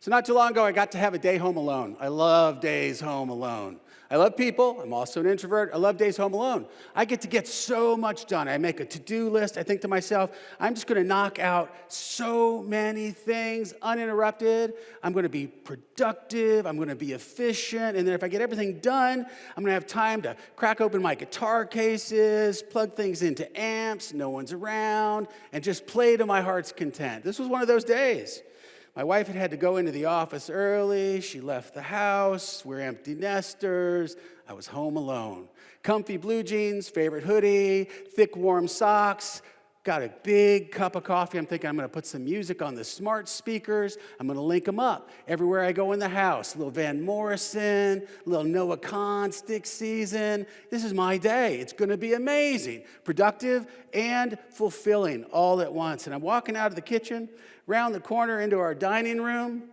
So not too long ago, I got to have a day home alone. I love days home alone. I love people. I'm also an introvert. I love days home alone. I get so much done. I make a to-do list. I think to myself, I'm just going to knock out so many things uninterrupted. I'm going to be productive. I'm going to be efficient. And then if I get everything done, I'm going to have time to crack open my guitar cases, plug things into amps, no one's around, and just play to my heart's content. This was one of those days. My wife had to go into the office early. She left the house. We're empty nesters. I was home alone. Comfy blue jeans, favorite hoodie, thick warm socks. Got a big cup of coffee. I'm thinking I'm going to put some music on the smart speakers. I'm going to link them up everywhere I go in the house. A little Van Morrison, a little Noah Kahn, Stick Season. This is my day. It's going to be amazing, productive, and fulfilling all at once. And I'm walking out of the kitchen, round the corner into our dining room,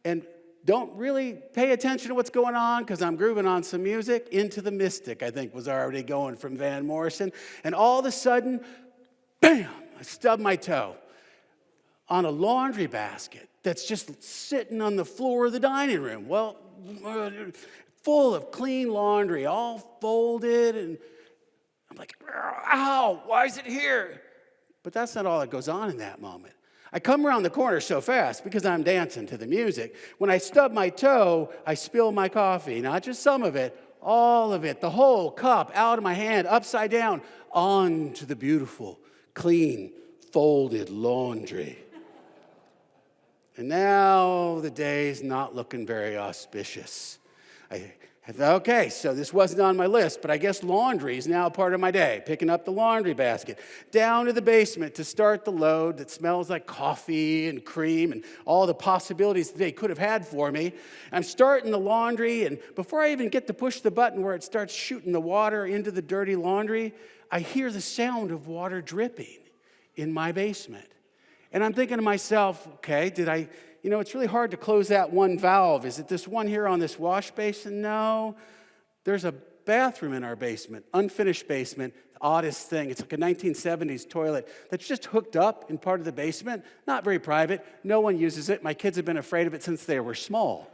and don't really pay attention to what's going on because I'm grooving on some music. Into the Mystic, I think, was already going from Van Morrison. And all of a sudden, bam, I stubbed my toe on a laundry basket that's just sitting on the floor of the dining room. Well, full of clean laundry, all folded. And I'm like, ow, why is it here? But that's not all that goes on in that moment. I come around the corner so fast because I'm dancing to the music. When I stub my toe, I spill my coffee. Not just some of it, all of it, the whole cup out of my hand, upside down, onto the beautiful, clean, folded laundry. And now the day's not looking very auspicious. I thought, okay, so this wasn't on my list, but I guess laundry is now a part of my day. Picking up the laundry basket, down to the basement to start the load that smells like coffee and cream and all the possibilities they could have had for me. I'm starting the laundry, and before I even get to push the button where it starts shooting the water into the dirty laundry, I hear the sound of water dripping in my basement. And I'm thinking to myself, okay, it's really hard to close that one valve. Is it this one here on this wash basin? No. There's a bathroom in our basement, unfinished basement, the oddest thing. It's like a 1970s toilet that's just hooked up in part of the basement, not very private. No one uses it. My kids have been afraid of it since they were small.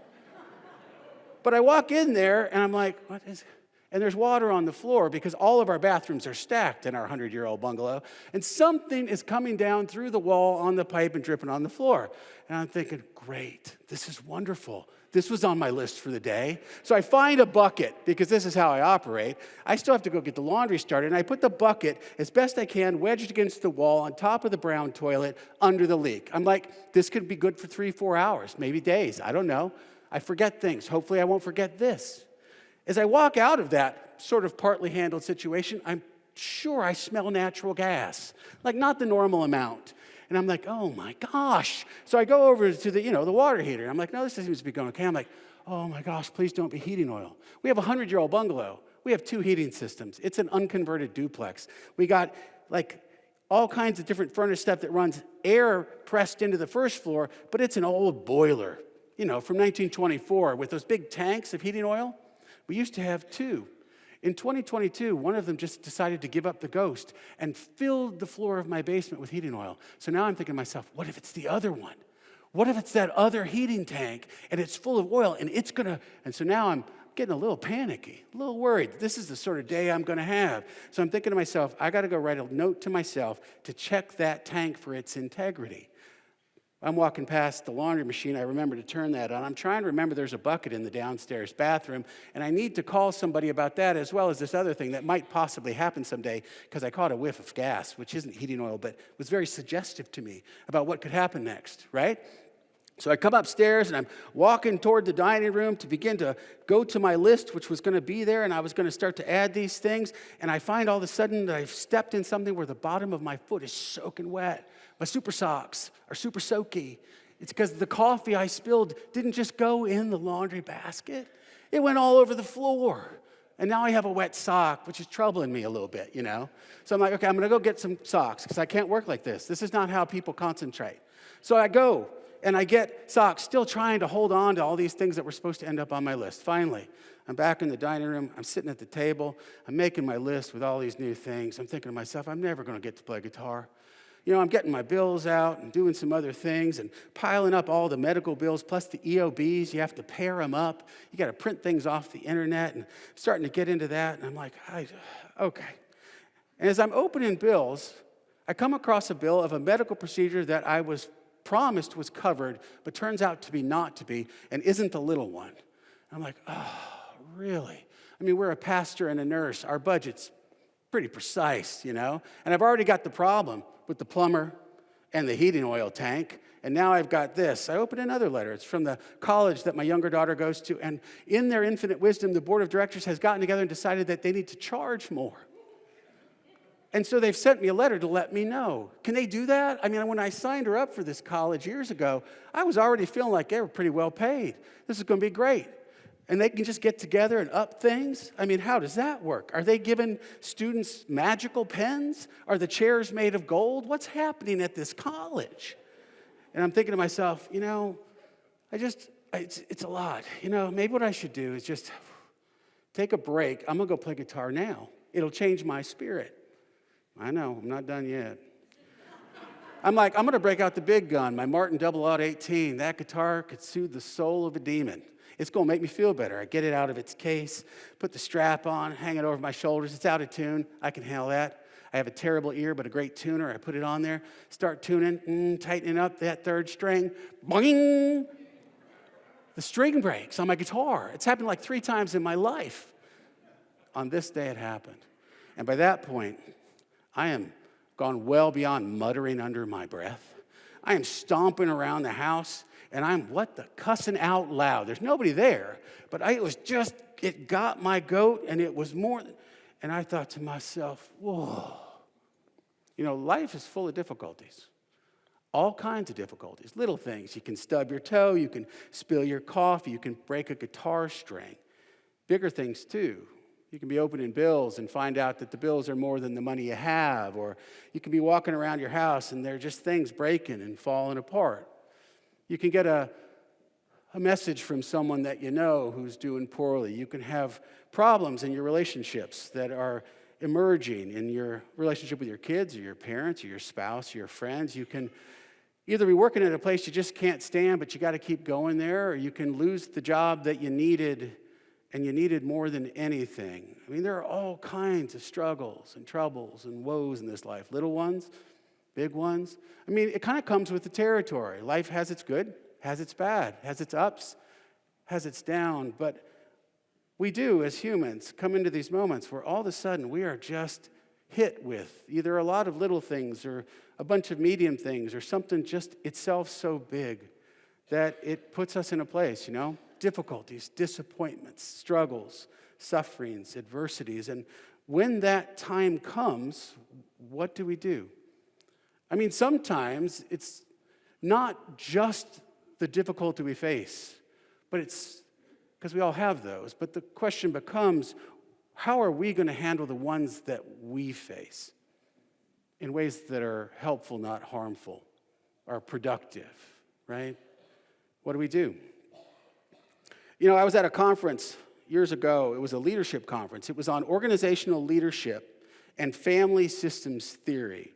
But I walk in there, and I'm like, what is it? And there's water on the floor because all of our bathrooms are stacked in our 100-year-old bungalow. And something is coming down through the wall on the pipe and dripping on the floor. And I'm thinking, great, this is wonderful. This was on my list for the day. So I find a bucket because this is how I operate. I still have to go get the laundry started. And I put the bucket as best I can, wedged against the wall on top of the brown toilet under the leak. I'm like, this could be good for 3-4 hours, maybe days. I don't know. I forget things. Hopefully I won't forget this. As I walk out of that sort of partly handled situation, I'm sure I smell natural gas, like not the normal amount. And I'm like, oh my gosh. So I go over to the water heater. I'm like, no, this seems to be going okay. I'm like, oh my gosh, please don't be heating oil. We have a 100-year-old bungalow. We have 2 heating systems. It's an unconverted duplex. We got like all kinds of different furnace stuff that runs air pressed into the first floor, but it's an old boiler, from 1924 with those big tanks of heating oil. We used to have 2. In 2022, one of them just decided to give up the ghost and filled the floor of my basement with heating oil. So now I'm thinking to myself, what if it's the other one? What if it's that other heating tank and it's full of oil and it's gonna, and so now I'm getting a little panicky, a little worried. This is the sort of day I'm gonna have. So I'm thinking to myself, I gotta go write a note to myself to check that tank for its integrity. I'm walking past the laundry machine. I remember to turn that on. I'm trying to remember there's a bucket in the downstairs bathroom, and I need to call somebody about that as well as this other thing that might possibly happen someday because I caught a whiff of gas, which isn't heating oil, but was very suggestive to me about what could happen next, right? So I come upstairs, and I'm walking toward the dining room to begin to go to my list, which was going to be there, and I was going to start to add these things, and I find all of a sudden that I've stepped in something where the bottom of my foot is soaking wet. My super socks are super soaky. It's because the coffee I spilled didn't just go in the laundry basket. It went all over the floor. And now I have a wet sock, which is troubling me a little bit, So I'm like, okay, I'm going to go get some socks because I can't work like this. This is not how people concentrate. So I go, and I get socks, still trying to hold on to all these things that were supposed to end up on my list. Finally, I'm back in the dining room. I'm sitting at the table. I'm making my list with all these new things. I'm thinking to myself, I'm never going to get to play guitar. I'm getting my bills out and doing some other things and piling up all the medical bills plus the EOBs. You have to pair them up. You got to print things off the internet and starting to get into that. And I'm like, okay. And as I'm opening bills, I come across a bill of a medical procedure that I was promised was covered, but turns out to be not to be, and isn't the little one. I'm like, oh, really? I mean, we're a pastor and a nurse. Our budget's pretty precise, And I've already got the problem with the plumber and the heating oil tank, and now I've got this. I open another letter. It's from the college that my younger daughter goes to, and in their infinite wisdom, the board of directors has gotten together and decided that they need to charge more. And so they've sent me a letter to let me know. Can they do that? I mean, when I signed her up for this college years ago, I was already feeling like they were pretty well paid. This is going to be great. And they can just get together and up things? I mean, how does that work? Are they giving students magical pens? Are the chairs made of gold? What's happening at this college? And I'm thinking to myself, it's a lot. Maybe what I should do is just take a break. I'm going to go play guitar now. It'll change my spirit. I know, I'm not done yet. I'm going to break out the big gun, my Martin 0018. That guitar could soothe the soul of a demon. It's going to make me feel better. I get it out of its case, put the strap on, hang it over my shoulders. It's out of tune. I can handle that. I have a terrible ear, but a great tuner. I put it on there, start tuning, tightening up that third string. Boing! The string breaks on my guitar. It's happened like 3 times in my life. On this day it happened. And by that point, I am gone well beyond muttering under my breath. I am stomping around the house, and I'm cussing out loud. There's nobody there, but it got my goat, and it was more. And I thought to myself, whoa. Life is full of difficulties. All kinds of difficulties, little things. You can stub your toe, you can spill your coffee, you can break a guitar string. Bigger things too. You can be opening bills and find out that the bills are more than the money you have, or you can be walking around your house and there are just things breaking and falling apart. You can get a message from someone that you know who's doing poorly. You can have problems in your relationships that are emerging in your relationship with your kids or your parents or your spouse or your friends. You can either be working at a place you just can't stand, but you got to keep going there, or you can lose the job that you needed, and you needed more than anything. I mean, there are all kinds of struggles and troubles and woes in this life, little ones, big ones. I mean, it kind of comes with the territory. Life has its good, has its bad, has its ups, has its down, but we do, as humans, come into these moments where all of a sudden we are just hit with either a lot of little things or a bunch of medium things or something just itself so big that it puts us in a place, difficulties, disappointments, struggles, sufferings, adversities. And when that time comes, what do we do? I mean, sometimes it's not just the difficulty we face, but it's because we all have those. But the question becomes, how are we going to handle the ones that we face in ways that are helpful, not harmful, are productive, right? What do? I was at a conference years ago. It was a leadership conference. It was on organizational leadership and family systems theory.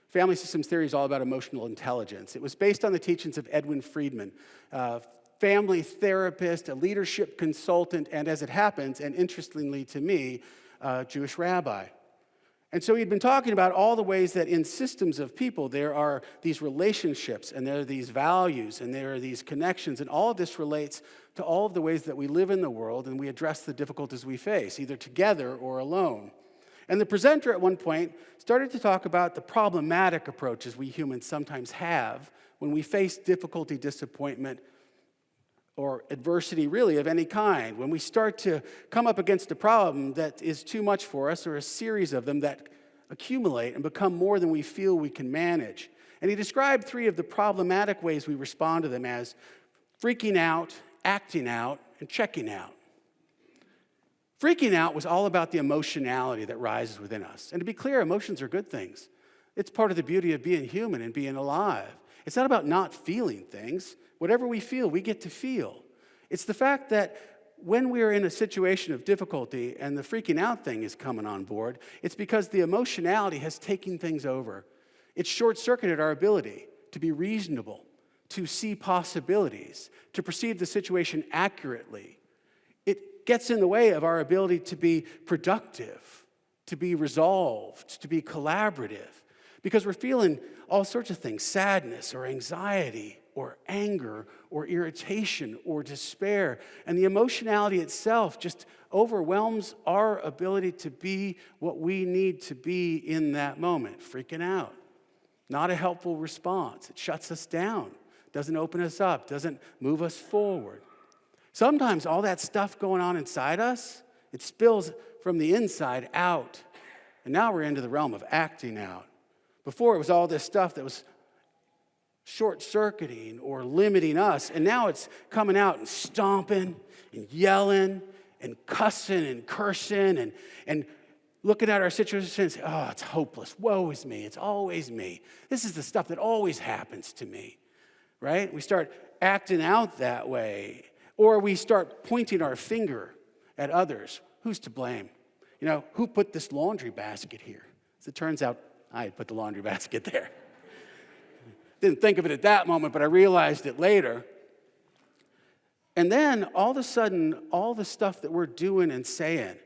Family systems theory is all about emotional intelligence. It was based on the teachings of Edwin Friedman, a family therapist, a leadership consultant, and as it happens, and interestingly to me, a Jewish rabbi. And so he'd been talking about all the ways that in systems of people there are these relationships and there are these values and there are these connections, and all of this relates to all of the ways that we live in the world and we address the difficulties we face, either together or alone. And the presenter at one point started to talk about the problematic approaches we humans sometimes have when we face difficulty, disappointment, or adversity really of any kind, when we start to come up against a problem that is too much for us or a series of them that accumulate and become more than we feel we can manage. And he described 3 of the problematic ways we respond to them as freaking out, acting out, and checking out. Freaking out was all about the emotionality that rises within us. And to be clear, emotions are good things. It's part of the beauty of being human and being alive. It's not about not feeling things. Whatever we feel, we get to feel. It's the fact that when we are in a situation of difficulty and the freaking out thing is coming on board, it's because the emotionality has taken things over. It short-circuited our ability to be reasonable, to see possibilities, to perceive the situation accurately. It gets in the way of our ability to be productive, to be resolved, to be collaborative, because we're feeling all sorts of things, sadness or anxiety or anger or irritation or despair. And the emotionality itself just overwhelms our ability to be what we need to be in that moment, freaking out. Not a helpful response. It shuts us down, doesn't open us up, doesn't move us forward. Sometimes all that stuff going on inside us, it spills from the inside out. And now we're into the realm of acting out. Before it was all this stuff that was short-circuiting or limiting us, and now it's coming out and stomping and yelling and cussing and cursing and looking at our situation and saying, oh, it's hopeless. Woe is me. It's always me. This is the stuff that always happens to me, right? We start acting out that way, or we start pointing our finger at others. Who's to blame? You know, who put this laundry basket here? As it turns out, I had put the laundry basket there. Didn't think of it at that moment, but I realized it later. And then all of a sudden, all the stuff that we're doing and saying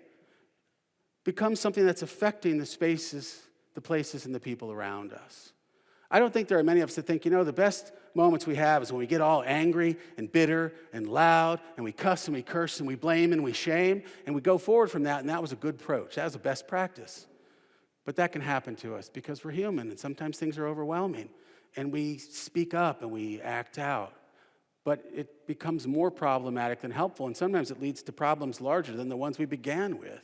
becomes something that's affecting the spaces, the places, and the people around us. I don't think there are many of us that think, the best moments we have is when we get all angry and bitter and loud, and we cuss and we curse and we blame and we shame, and we go forward from that, and that was a good approach. That was a best practice. But that can happen to us because we're human, and sometimes things are overwhelming, and we speak up and we act out. But it becomes more problematic than helpful, and sometimes it leads to problems larger than the ones we began with.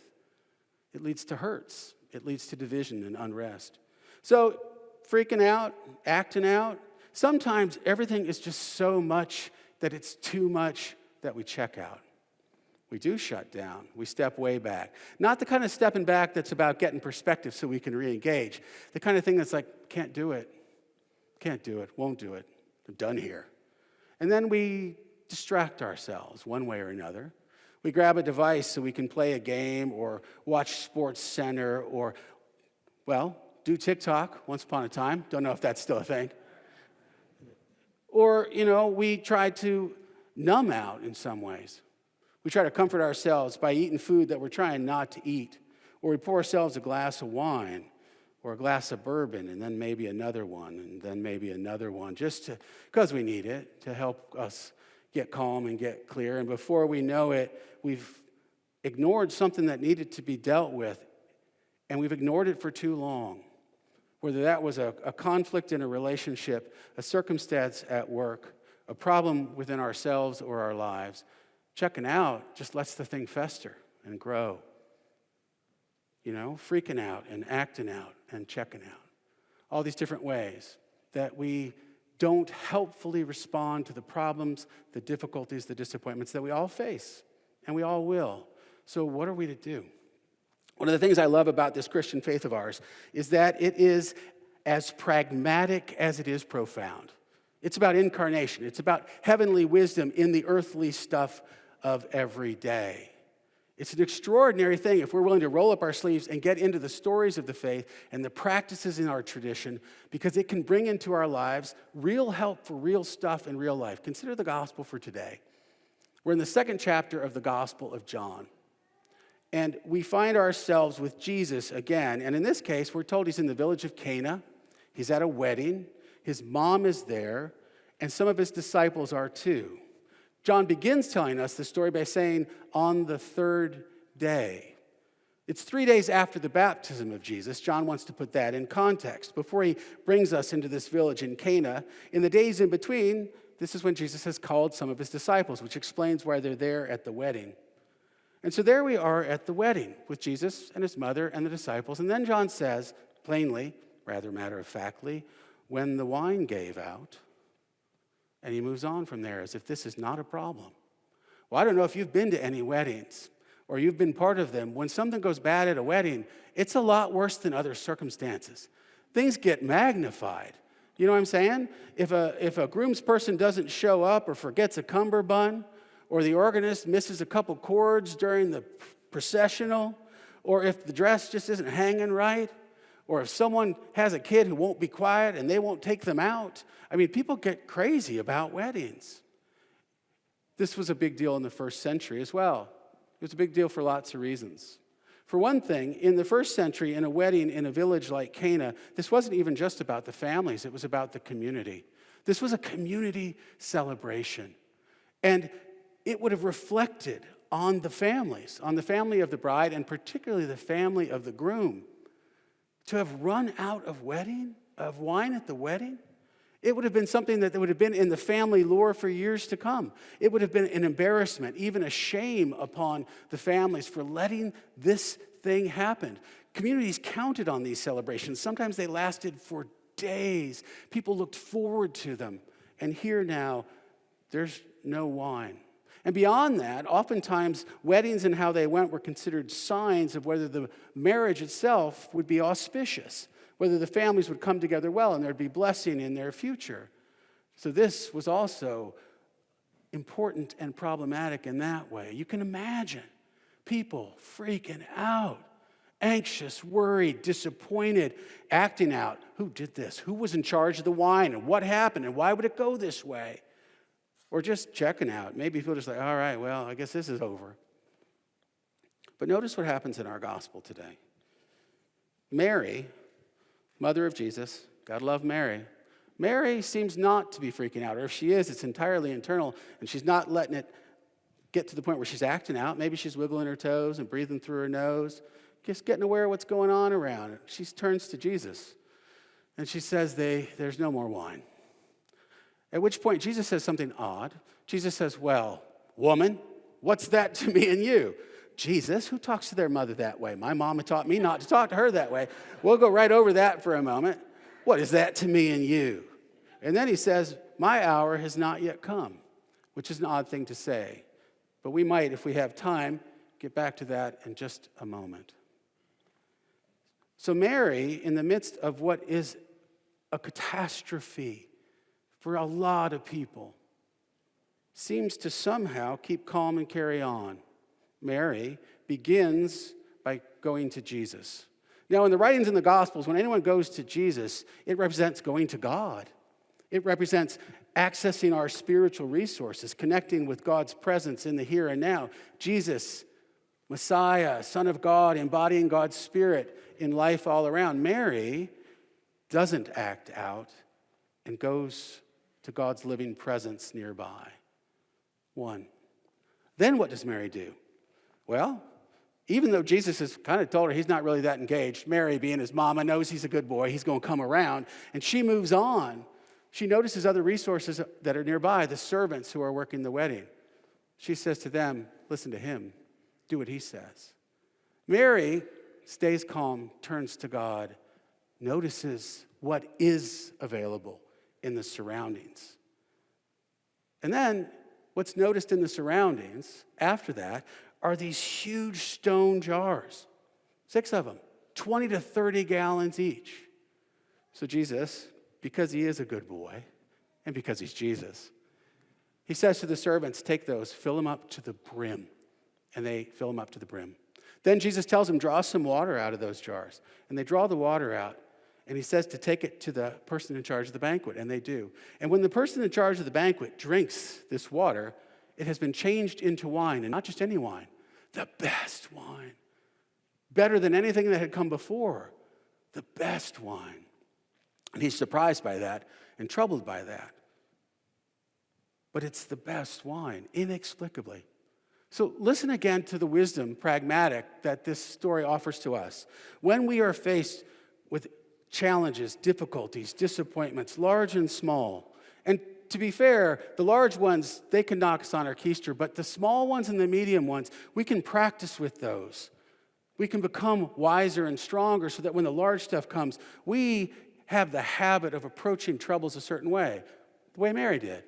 It leads to hurts. It leads to division and unrest. So freaking out, acting out, sometimes everything is just so much that it's too much that we check out. We do shut down. We step way back. Not the kind of stepping back that's about getting perspective so we can re-engage. The kind of thing that's like, can't do it, won't do it, I'm done here. And then we distract ourselves one way or another. We grab a device so we can play a game or watch Sports Center or, do TikTok once upon a time. Don't know if that's still a thing. Or, we try to numb out in some ways. We try to comfort ourselves by eating food that we're trying not to eat. Or we pour ourselves a glass of wine or a glass of bourbon and then maybe another one and then maybe another one just because we need it to help us get calm and get clear. And before we know it, we've ignored something that needed to be dealt with, and we've ignored it for too long. Whether that was a conflict in a relationship, a circumstance at work, a problem within ourselves or our lives, checking out just lets the thing fester and grow. Freaking out and acting out and checking out. All these different ways that we don't helpfully respond to the problems, the difficulties, the disappointments that we all face, and we all will. So what are we to do? One of the things I love about this Christian faith of ours is that it is as pragmatic as it is profound. It's about incarnation. It's about heavenly wisdom in the earthly stuff of every day. It's an extraordinary thing if we're willing to roll up our sleeves and get into the stories of the faith and the practices in our tradition, because it can bring into our lives real help for real stuff in real life. Consider the gospel for today. We're in the second chapter of the Gospel of John. And we find ourselves with Jesus again. And in this case, we're told he's in the village of Cana. He's at a wedding. His mom is there. And some of his disciples are too. John begins telling us the story by saying, on the third day. It's 3 days after the baptism of Jesus. John wants to put that in context. Before he brings us into this village in Cana, in the days in between, this is when Jesus has called some of his disciples, which explains why they're there at the wedding. And so there we are at the wedding with Jesus and his mother and the disciples. And then John says, plainly, rather matter-of-factly, when the wine gave out, and he moves on from there as if this is not a problem. Well, I don't know if you've been to any weddings or you've been part of them. When something goes bad at a wedding, it's a lot worse than other circumstances. Things get magnified. You know what I'm saying? If a groomsperson doesn't show up or forgets a cummerbund, or the organist misses a couple chords during the processional, or if the dress just isn't hanging right, or if someone has a kid who won't be quiet and they won't take them out. I mean, people get crazy about weddings. This was a big deal in the first century as well. It was a big deal for lots of reasons. For one thing, in the first century, in a wedding in a village like Cana, this wasn't even just about the families, it was about the community. This was a community celebration. And it would have reflected on the families, on the family of the bride, and particularly the family of the groom. To have run out of wine at the wedding, it would have been something that would have been in the family lore for years to come. It would have been an embarrassment, even a shame upon the families for letting this thing happen. Communities counted on these celebrations. Sometimes they lasted for days. People looked forward to them. And here now, there's no wine. And beyond that, oftentimes weddings and how they went were considered signs of whether the marriage itself would be auspicious, whether the families would come together well and there'd be blessing in their future. So this was also important and problematic in that way. You can imagine people freaking out, anxious, worried, disappointed, acting out. Who did this? Who was in charge of the wine? And what happened? And why would it go this way? Or just checking out. Maybe people are just like, all right, well, I guess this is over. But notice what happens in our gospel today. Mary, mother of Jesus, gotta love Mary. Mary seems not to be freaking out, or if she is, it's entirely internal, and she's not letting it get to the point where she's acting out. Maybe she's wiggling her toes and breathing through her nose, just getting aware of what's going on around her. She turns to Jesus, and she says, there's no more wine. At which point, Jesus says something odd. Jesus says, well, woman, what's that to me and you? Jesus, who talks to their mother that way? My mama taught me not to talk to her that way. We'll go right over that for a moment. What is that to me and you? And then he says, my hour has not yet come, which is an odd thing to say. But we might, if we have time, get back to that in just a moment. So Mary, in the midst of what is a catastrophe for a lot of people, seems to somehow keep calm and carry on. Mary begins by going to Jesus. Now, in the writings in the Gospels, when anyone goes to Jesus, it represents going to God. It represents accessing our spiritual resources, connecting with God's presence in the here and now. Jesus, Messiah, Son of God, embodying God's Spirit in life all around. Mary doesn't act out and goes to God's living presence nearby. One. Then what does Mary do? Well, even though Jesus has kind of told her he's not really that engaged, Mary, being his mama, knows he's a good boy, he's going to come around, and she moves on. She notices other resources that are nearby, the servants who are working the wedding. She says to them, listen to him, do what he says. Mary stays calm, turns to God, notices what is available in the surroundings. And then what's noticed in the surroundings after that are these huge stone jars, 6 of them, 20 to 30 gallons each. So Jesus, because he is a good boy and because he's Jesus, he says to the servants, take those, fill them up to the brim. And they fill them up to the brim. Then Jesus tells them, draw some water out of those jars. And they draw the water out. And he says to take it to the person in charge of the banquet, and they do. And when the person in charge of the banquet drinks this water, it has been changed into wine, and not just any wine, the best wine. Better than anything that had come before, the best wine. And he's surprised by that and troubled by that. But it's the best wine, inexplicably. So listen again to the wisdom, pragmatic, that this story offers to us. When we are faced with challenges, difficulties, disappointments, large and small. And to be fair, the large ones, they can knock us on our keister, but the small ones and the medium ones, we can practice with those. We can become wiser and stronger so that when the large stuff comes, we have the habit of approaching troubles a certain way, the way Mary did.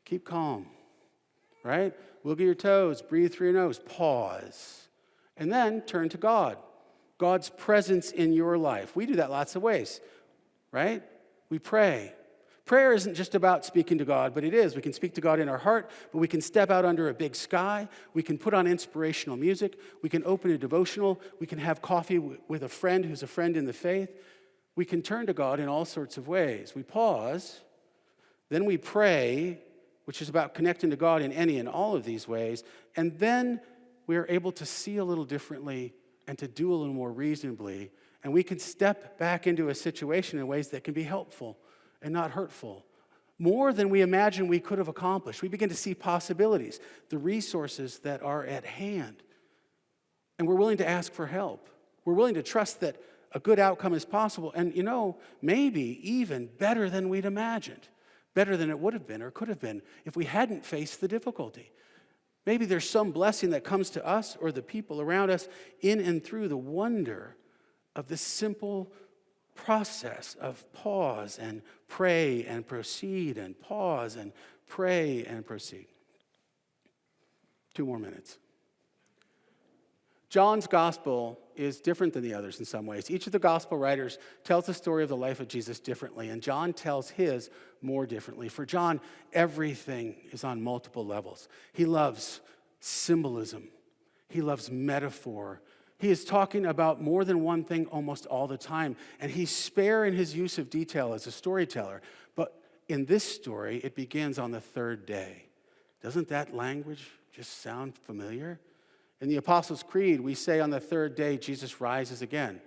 Keep calm, right? Wiggle your toes, breathe through your nose, pause, and then turn to God. God's presence in your life. We do that lots of ways, right? We pray. Prayer isn't just about speaking to God, but it is. We can speak to God in our heart, but we can step out under a big sky. We can put on inspirational music. We can open a devotional. We can have coffee with a friend who's a friend in the faith. We can turn to God in all sorts of ways. We pause, then we pray, which is about connecting to God in any and all of these ways, and then we are able to see a little differently and to do a little more reasonably, and we can step back into a situation in ways that can be helpful and not hurtful. More than we imagine we could have accomplished. We begin to see possibilities, the resources that are at hand. And we're willing to ask for help. We're willing to trust that a good outcome is possible. And maybe even better than we'd imagined. Better than it would have been or could have been if we hadn't faced the difficulty. Maybe there's some blessing that comes to us or the people around us in and through the wonder of this simple process of pause and pray and proceed and pause and pray and proceed. 2 more minutes. John's gospel is different than the others in some ways. Each of the gospel writers tells the story of the life of Jesus differently, and John tells his more differently. For John, everything is on multiple levels. He loves symbolism. He loves metaphor. He is talking about more than one thing almost all the time, and he's spare in his use of detail as a storyteller. But in this story, it begins on the 3rd day. Doesn't that language just sound familiar? In the Apostles' Creed, we say on the 3rd day, Jesus rises again.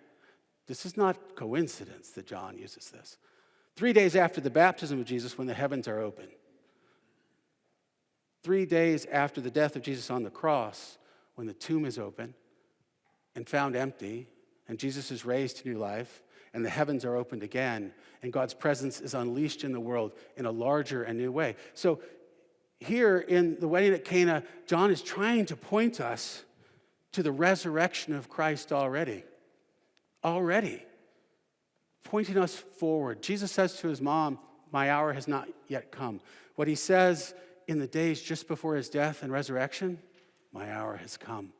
This is not coincidence that John uses this. 3 days after the baptism of Jesus, when the heavens are open. 3 days after the death of Jesus on the cross, when the tomb is open and found empty, and Jesus is raised to new life, and the heavens are opened again, and God's presence is unleashed in the world in a larger and new way. So here in the wedding at Cana, John is trying to point us to the resurrection of Christ already. Already. Pointing us forward. Jesus says to his mom, "My hour has not yet come." What he says in the days just before his death and resurrection, "My hour has come."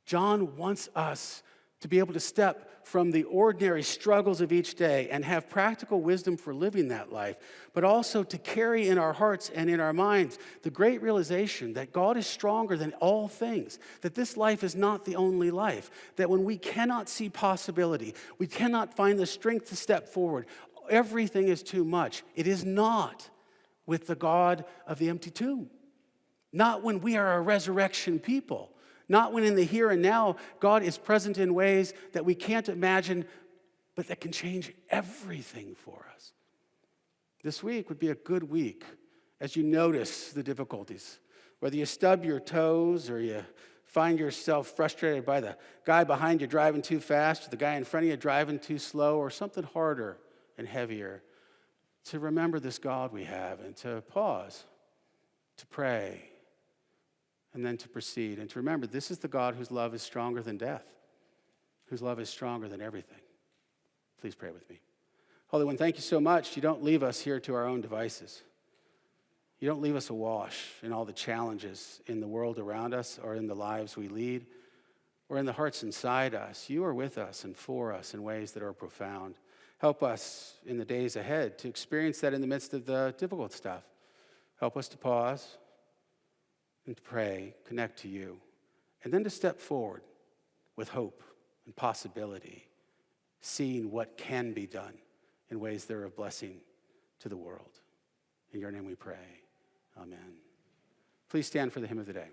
John wants us to be able to step from the ordinary struggles of each day and have practical wisdom for living that life, but also to carry in our hearts and in our minds the great realization that God is stronger than all things, that this life is not the only life, that when we cannot see possibility, we cannot find the strength to step forward, everything is too much. It is not with the God of the empty tomb, not when we are a resurrection people. Not when in the here and now, God is present in ways that we can't imagine, but that can change everything for us. This week would be a good week as you notice the difficulties. Whether you stub your toes or you find yourself frustrated by the guy behind you driving too fast or the guy in front of you driving too slow or something harder and heavier, to remember this God we have and to pause, to pray, and then to proceed, and to remember this is the God whose love is stronger than death, whose love is stronger than everything. Please pray with me. Holy One, thank you so much. You don't leave us here to our own devices. You don't leave us awash in all the challenges in the world around us or in the lives we lead or in the hearts inside us. You are with us and for us in ways that are profound. Help us in the days ahead to experience that in the midst of the difficult stuff. Help us to pause and to pray, connect to you, and then to step forward with hope and possibility, seeing what can be done in ways that are a blessing to the world. In your name we pray. Amen. Please stand for the hymn of the day.